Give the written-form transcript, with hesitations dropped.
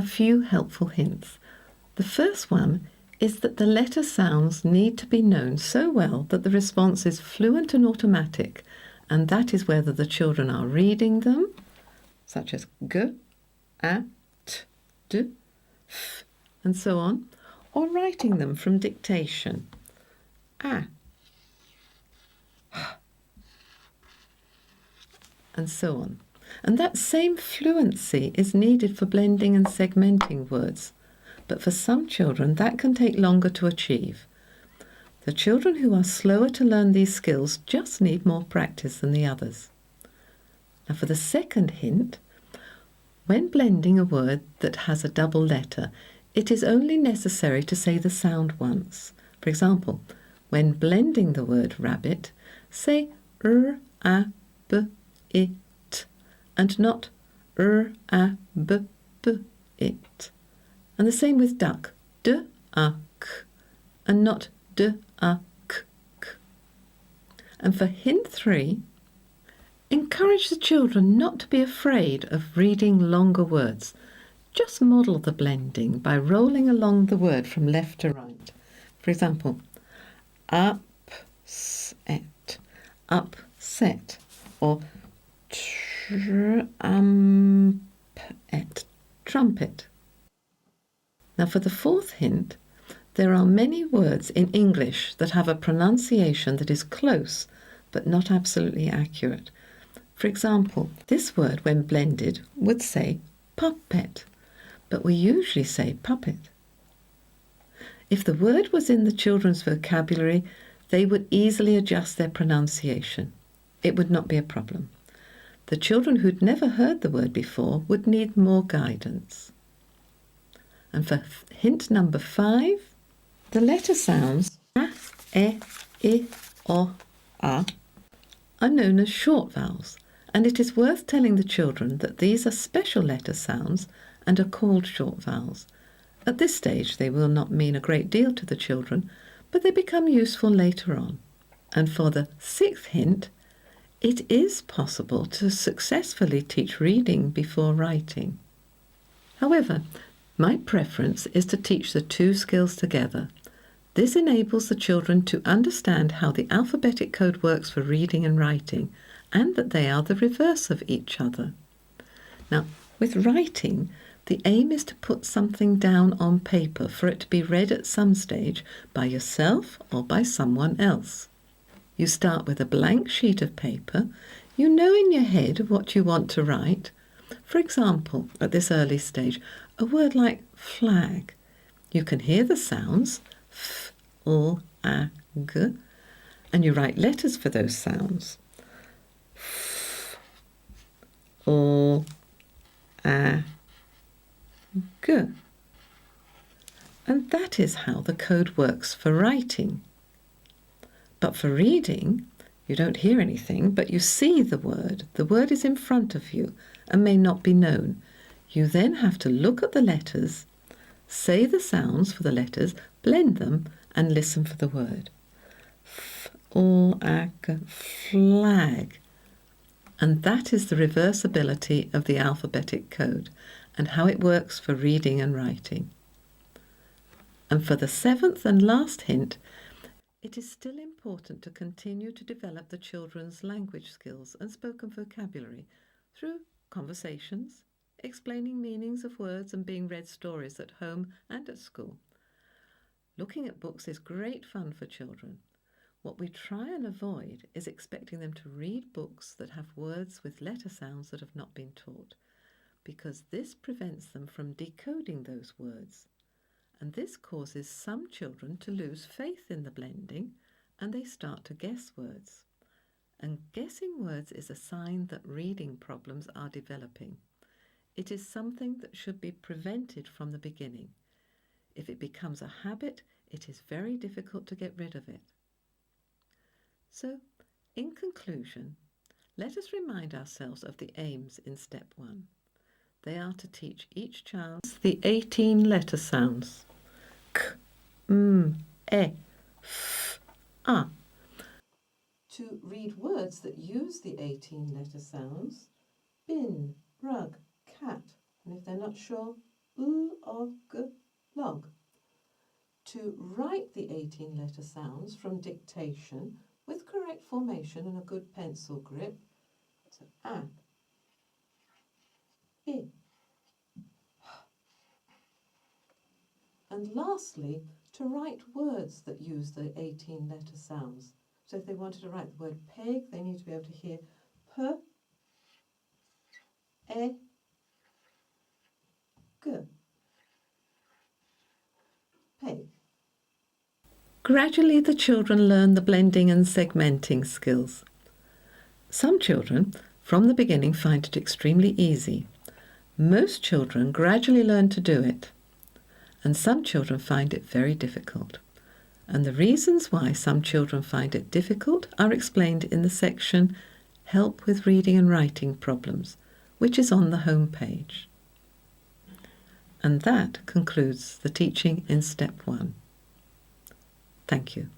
few helpful hints. The first one is that the letter sounds need to be known so well that the response is fluent and automatic, and that is whether the children are reading them, such as g, a, t, d, f, and so on, or writing them from dictation, a, and so on. And that same fluency is needed for blending and segmenting words, but for some children that can take longer to achieve. The children who are slower to learn these skills just need more practice than the others. Now for the second hint, when blending a word that has a double letter, it is only necessary to say the sound once. For example, when blending the word rabbit, say r, a, b, I, t, and not r, a, b, b, it. And the same with duck, d, a, k, and not d, a, k, k. And for hint 3, encourage the children not to be afraid of reading longer words. Just model the blending by rolling along the word from left to right. For example, upset, upset, or trumpet, trumpet. Now for the fourth hint, there are many words in English that have a pronunciation that is close but not absolutely accurate. For example, this word when blended would say puppet, but we usually say puppet. If the word was in the children's vocabulary, they would easily adjust their pronunciation. It would not be a problem. The children who'd never heard the word before would need more guidance. And for hint number 5, the letter sounds a, e, I, o, a are known as short vowels, and it is worth telling the children that these are special letter sounds and are called short vowels. At this stage they will not mean a great deal to the children, but they become useful later on. And for the 6th hint, it is possible to successfully teach reading before writing. However, my preference is to teach the two skills together. This enables the children to understand how the alphabetic code works for reading and writing, and that they are the reverse of each other. Now, with writing, the aim is to put something down on paper for it to be read at some stage by yourself or by someone else. You start with a blank sheet of paper. You know in your head what you want to write. For example, at this early stage, a word like flag. You can hear the sounds, f, l, a, g, and you write letters for those sounds. F, l, a, g. And that is how the code works for writing. But for reading, you don't hear anything, but you see the word. The word is in front of you and may not be known. You then have to look at the letters, say the sounds for the letters, blend them, and listen for the word. Flag, flag. And that is the reversibility of the alphabetic code and how it works for reading and writing. And for the 7th and last hint, it is still important to continue to develop the children's language skills and spoken vocabulary through conversations, explaining meanings of words and being read stories at home and at school. Looking at books is great fun for children. What we try and avoid is expecting them to read books that have words with letter sounds that have not been taught, because this prevents them from decoding those words. And this causes some children to lose faith in the blending and they start to guess words. And guessing words is a sign that reading problems are developing. It is something that should be prevented from the beginning. If it becomes a habit, it is very difficult to get rid of it. So, in conclusion, let us remind ourselves of the aims in step 1. They are to teach each child the 18 letter sounds. K, m, e, f, a. To read words that use the 18 letter sounds, bin, rug, cat. And if they're not sure, log. To write the 18-letter sounds from dictation with correct formation and a good pencil grip, so a, I. And lastly, to write words that use the 18-letter sounds. So if they wanted to write the word peg, they need to be able to hear p, e, g. Peg. Gradually, the children learn the blending and segmenting skills. Some children, from the beginning, find it extremely easy. Most children gradually learn to do it, and some children find it very difficult. And the reasons why some children find it difficult are explained in the section Help with Reading and Writing Problems, which is on the home page. And that concludes the teaching in Step 1. Thank you.